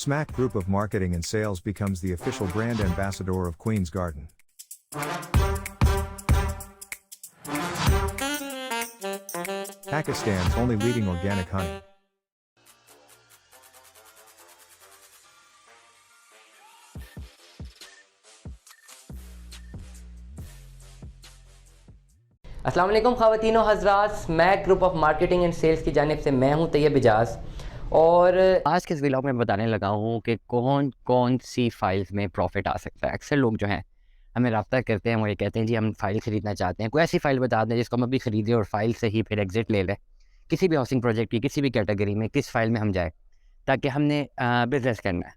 Smack Group of Marketing and Sales becomes the official brand ambassador of Queen's Garden. Pakistan's only leading organic honey. अस्सलाम वालेकुम ख़वातीनो हज़रात, Smack group of marketing and sales की जानिब से मैं हूं तैयब इजाज़। और आज के इस व्लॉग में बताने लगा हूं कि कौन कौन सी फ़ाइल्स में प्रॉफिट आ सकता है। अक्सर लोग जो हैं हमें रब्ता करते हैं, वो ये कहते हैं जी हम फ़ाइल ख़रीदना चाहते हैं, कोई ऐसी फ़ाइल बता दें जिसको हम अभी ख़रीदें और फ़ाइल से ही फिर एग्ज़िट ले लें। किसी भी हाउसिंग प्रोजेक्ट की किसी भी कैटेगरी में किस फ़ाइल में हम जाए ताकि हमने बिज़नेस करना है।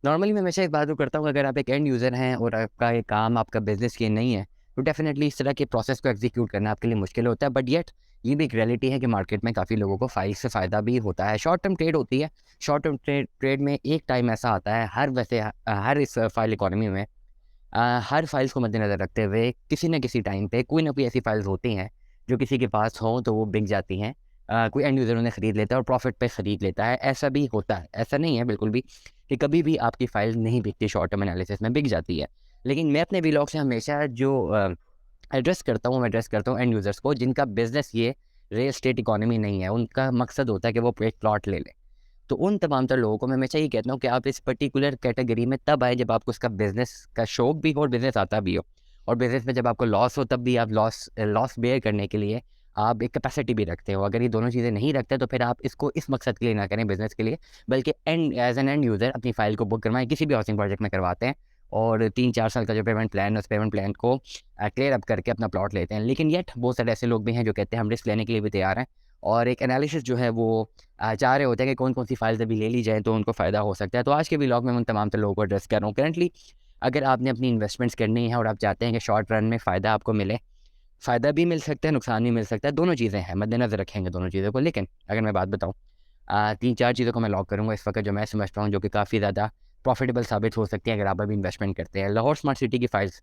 नॉर्मली मैं हमेशा एक बात करता हूँ, अगर आप एक एंड यूज़र हैं और आपका ये काम आपका बिज़नेस ये नहीं है, तो डेफिनेटली इस तरह के प्रोसेस को एग्जीक्यूट करना आपके लिए मुश्किल होता है। बट येट ये भी एक रियलिटी है कि मार्केट में काफ़ी लोगों को फाइल से फ़ायदा भी होता है। शॉर्ट टर्म ट्रेड होती है। शॉर्ट टर्म ट्रेड में एक टाइम ऐसा आता है, हर इस फाइल इकोनॉमी में हर फाइल्स को मद्देनज़र रखते हुए किसी न किसी टाइम पे कोई ना कोई ऐसी फाइल्स होती हैं जो किसी के पास हों तो वो बिक जाती हैं। कोई एंड यूज़र उन्हें ख़रीद लेता है और प्रॉफिट पे ख़रीद लेता है। ऐसा भी होता है, ऐसा नहीं है बिल्कुल भी कि कभी भी आपकी फ़ाइल नहीं बिकती, शॉर्ट टर्म एनालिसिस में बिक जाती है। लेकिन मैं अपने व्लॉग से हमेशा जो एड्रेस करता हूँ एंड यूज़र्स को जिनका बिज़नेस ये रियल एस्टेट इकोनॉमी नहीं है। उनका मकसद होता है कि वो एक प्लॉट ले लें। तो उन तमाम तर लोगों को मैं हमेशा ये कहता हूँ कि आप इस पर्टिकुलर कैटेगरी में तब आए जब आपको उसका बिज़नेस का शौक भी हो और बिज़नेस आता भी हो। और बिज़नेस में जब आपको लॉस हो तब भी आप लॉस बेयर करने के लिए आप एक कैपेसिटी भी रखते हो। अगर ये दोनों चीज़ें नहीं रखते तो फिर आप इसको इस मकसद के लिए ना करें बिज़नेस के लिए, बल्कि एज़ एन एंड यूज़र अपनी फ़ाइल को बुक करवाएँ। किसी भी हाउसिंग प्रोजेक्ट में करवाते हैं और 3-4 साल का जो पेमेंट प्लान है उस पेमेंट प्लान को क्लियर अप करके अपना प्लॉट लेते हैं। लेकिन येट बहुत सारे ऐसे लोग भी हैं जो कहते हैं हम रिस्क लेने के लिए भी तैयार हैं और एक एनालिसिस जो है वो चाह रहे होते हैं कि कौन-कौन सी फाइल्स अभी ले ली जाएँ तो उनको फ़ायदा हो सकता है। तो आज के व्लॉग में मैं उन तमाम तर लोगों को एड्रेस कर रहा हूँ। करंटली अगर आपने अपनी इन्वेस्टमेंट्स करनी है और आप चाहते हैं कि शॉर्ट रन में फ़ायदा आपको मिले, फ़ायदा भी मिल सकता है, नुकसान भी मिल सकता है, दोनों चीज़ें हैं, मद्देनज़र रखेंगे दोनों चीज़ों को। लेकिन अगर मैं बात बताऊँ 3-4 चीज़ों को मैं लॉक करूँगा इस वक्त जो मैं समझता हूँ जो कि काफ़ी ज़्यादा प्रॉफिटेबल साबित हो सकती हैं अगर आप अभी इन्वेस्टमेंट करते हैं। लाहौर स्मार्ट सिटी की फ़ाइल्स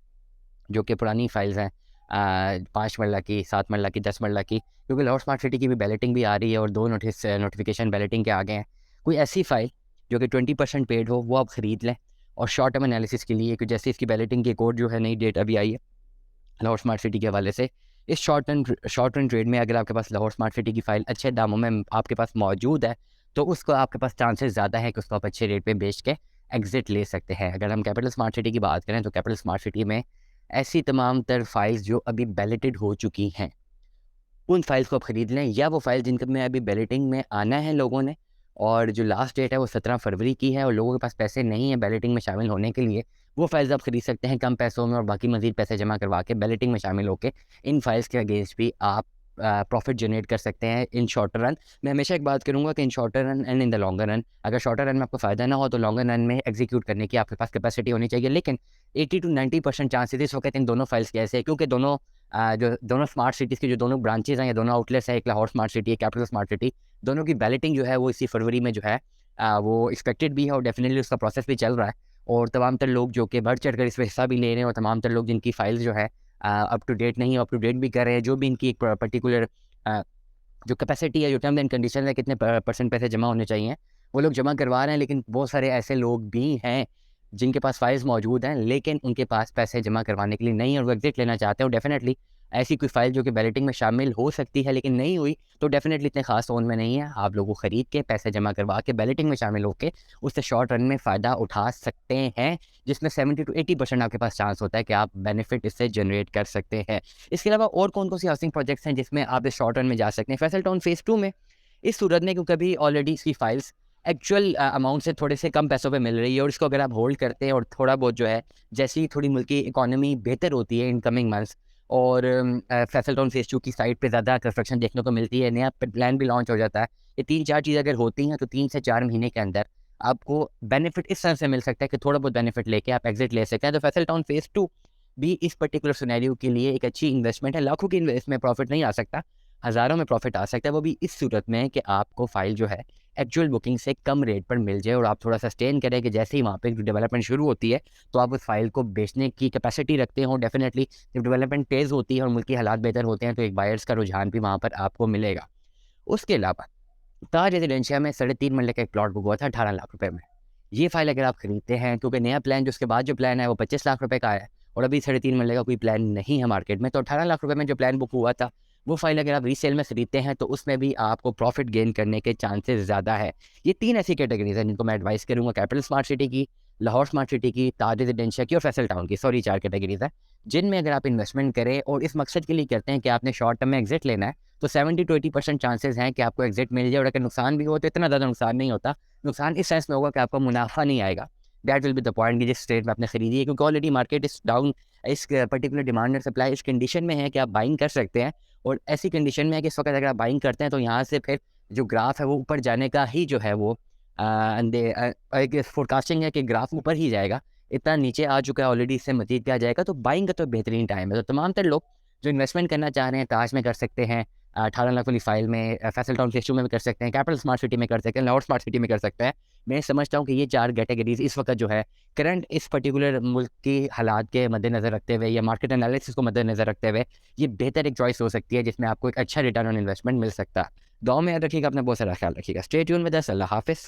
जो कि पुरानी फ़ाइल्स हैं 5 मरला की, 7 मरला की, 10 मरला की, क्योंकि लाहौर स्मार्ट सिटी की भी बैलेटिंग भी आ रही है और 2 नोटिफिकेशन बैलेटिंग के आ गए हैं। कोई ऐसी फ़ाइल जो कि 20% पेड हो वो आप ख़रीद लें और शॉर्ट टर्म एनालिसिस के लिए, कि जैसे इसकी बैलेटिंग की एक और जो है नई डेट अभी आई है लाहौर स्मार्ट सिटी के हवाले से, इस शॉर्ट टर्म ट्रेड में अगर आपके पास लाहौर स्मार्ट सिटी की फ़ाइल अच्छे दामों में आपके पास मौजूद है तो उसको आपके पास चांसेस ज़्यादा है कि उसको आप अच्छे रेट पे बेच के एग्ज़िट ले सकते हैं। अगर हम कैपिटल स्मार्ट सिटी की बात करें तो कैपिटल स्मार्ट सिटी में ऐसी तमाम तर फाइल्स जो अभी बैलेटेड हो चुकी हैं, उन फाइल्स को आप ख़रीद लें, या वो फाइल जिनका में अभी बैलेटिंग में आना है लोगों ने और जो लास्ट डेट है वो 17 फरवरी की है और लोगों के पास पैसे नहीं है बैलेटिंग में शामिल होने के लिए, वो फाइल्स आप ख़रीद सकते हैं कम पैसों में और बाकी मज़ीद पैसे जमा करवा के बैलेटिंग में शामिल होकर इन फाइल्स के अगेंस्ट भी आप प्रॉफिट जनरेट कर सकते हैं इन शॉर्टर रन। मैं हमेशा एक बात करूँगा कि in shorter run and in the longer run, अगर शॉर्टर रन में आपको फ़ायदा ना हो तो लॉन्गर रन में एग्जीक्यूट करने की आपके पास कैपेसिटी होनी चाहिए। लेकिन 80 to 90% चांसेस इस वक्त इन दोनों फाइल्स के ऐसे हैं, क्योंकि जो दोनों स्मार्ट सिटीज़ की जो दोनों ब्रांचेज़ हैं या दोनों आउटलेट्स हैं, एक लाहौर स्मार्ट सिटी, एक कैपिटल स्मार्ट सिटी, दोनों की बैलेटिंग जो है वो इसी फरवरी में जो है वो एक्सपेक्टेड भी है और डेफिनेटली उसका प्रोसेस भी चल रहा है। और तमाम तर लोग जो कि बढ़ चढ़ कर इसमें हिस्सा भी ले रहे हैं और तमाम तर लोग जिनकी फाइल्स जो है अप टू डेट नहीं है, अप टू डेट भी कर रहे हैं, जो भी इनकी एक पर्टिकुलर जो कैपेसिटी है, जो टर्म्स एंड कंडीशन है, कितने परसेंट पैसे जमा होने चाहिए, वो लोग जमा करवा रहे हैं। लेकिन बहुत सारे ऐसे लोग भी हैं जिनके पास फाइल्स मौजूद हैं लेकिन उनके पास पैसे जमा करवाने के लिए नहीं है और वो एग्जिट लेना चाहते हैं। और डेफिनेटली ऐसी कोई फाइल जो कि बैलेटिंग में शामिल हो सकती है लेकिन नहीं हुई तो डेफिनेटली इतने खास टोन में नहीं है। आप लोगों को ख़रीद के पैसे जमा करवा के बैलेटिंग में शामिल होकर उससे शॉर्ट रन में फ़ायदा उठा सकते हैं, जिसमें 70 to 80% आपके पास चांस होता है कि आप बेनिफिट इससे जनरेट कर सकते हैं। इसके अलावा और कौन कौन सी हाउसिंग प्रोजेक्ट्स हैं जिसमें आप इस शॉर्ट रन में जा सकते हैं? फैसल टाउन फेज़ 2 में इस सूरत में, क्योंकि अभी ऑलरेडी इसकी फाइल्स एक्चुअल अमाउंट से थोड़े से कम पैसों पे मिल रही है और इसको अगर आप होल्ड करते हैं और थोड़ा बहुत जो है जैसे ही थोड़ी मुल्की इकोनॉमी बेहतर होती है इन कमिंग मंथ्स और फैसल टाउन फेज़ 2 की साइड पे ज़्यादा कंस्ट्रक्शन देखने को मिलती है, नया प्लान भी लॉन्च हो जाता है, ये 3-4 चीज़ अगर होती हैं तो 3 से 4 महीने के अंदर आपको बेनिफिट इस तरह से मिल सकता है कि थोड़ा बहुत बेनिफिट लेके आप एग्जिट ले सकते हैं। तो फैसल टाउन फेज़ 2 भी इस पर्टिकुलर सिनेरियो के लिए एक अच्छी इन्वेस्टमेंट है। लाखों की इसमें प्रॉफिट नहीं आ सकता, हज़ारों में प्रॉफिट आ सकता है, वो भी इस सूरत में कि आपको फाइल जो है एक्चुअल बुकिंग से कम रेट पर मिल जाए और आप थोड़ा सस्टेन करें कि जैसे ही वहाँ पे डेवलपमेंट शुरू होती है तो आप उस फाइल को बेचने की कैपेसिटी रखते हो। डेफिनेटली जब डेवलपमेंट तेज़ होती है और मुल्की हालात बेहतर होते हैं तो एक बायर्स का रुझान भी वहाँ पर आपको मिलेगा। उसके अलावा ताज रेजिडेंशिया में 3.5 मरले का एक प्लॉट बुक हुआ था 18 लाख रुपए में। ये फाइल अगर आप खरीदते हैं, क्योंकि नया प्लान जो उसके बाद जो प्लान है वो 25 लाख रुपए का है और अभी 3.5 महीने का कोई प्लान नहीं है मार्केट में, तो 18 लाख रुपए में जो प्लान बुक हुआ था वो फाइल अगर आप रीसेल में खरीदते हैं तो उसमें भी आपको प्रॉफिट गेन करने के चांसेस ज़्यादा है। ये 3 ऐसी कैटेगरीज हैं जिनको मैं एडवाइस करूँगा, कैपिटल स्मार्ट सिटी की, लाहौर स्मार्ट सिटी की, ताज रेजिडेंशिया की और फैसल टाउन की। सॉरी, 4 कैटेगरीज है जिनमें अगर आप इन्वेस्टमेंट करें और इस मकसद के लिए करते हैं कि आपने शॉर्ट टर्म में एग्जिट लेना है, तो 70 to 80% चांसेस हैं कि आपको एग्जिट मिल जाए। और अगर नुकसान भी हो तो इतना ज़्यादा नुकसान नहीं होता। नुकसान इस सेंस में होगा कि आपको मुनाफा नहीं आएगा। That will be the point कि जिस स्टेट में आपने खरीदी है, क्योंकि ऑलरेडी मार्केट इस डाउन, इस पर्टिकुलर डिमांड एंड सप्लाई इस कंडीशन में है कि आप बाइंग कर सकते हैं। और ऐसी कंडीशन में है कि इस वक्त अगर आप बाइंग करते हैं तो यहाँ से फिर जो ग्राफ है वो ऊपर जाने का ही जो है वो एक फोरकास्टिंग है कि ग्राफ ऊपर ही जाएगा। इतना नीचे आ चुका है ऑलरेडी, इससे मजीद क्या जाएगा, तो बाइंग का तो बेहतरीन टाइम है। तो तमाम तर लोग जो इन्वेस्टमेंट करना चाह रहे हैं ताज में कर सकते हैं, 18 लाख वाली फाइल में, फैसल टाउन फेज 2 में भी कर सकते हैं, कैपिटल स्मार्ट सिटी में कर सकते हैं, लाहौर स्मार्ट सिटी में कर सकते हैं। मैं समझता हूँ कि ये 4 कैटेगरीज इस वक्त जो है करंट इस पर्टिकुलर मुल्क की हालात के मद्देनज़र रखते हुए या मार्केट एनालिसिस को मद्देनज़र रखते हुए ये बेहतर एक चॉइस हो सकती है जिसमें आपको एक अच्छा रिटर्न ऑन इन्वेस्टमेंट मिल सकता है। दुआ में याद रखिएगा, अपना बहुत सारा ख्याल रखिएगा। Stay tune with us. अल्लाह हाफिज़।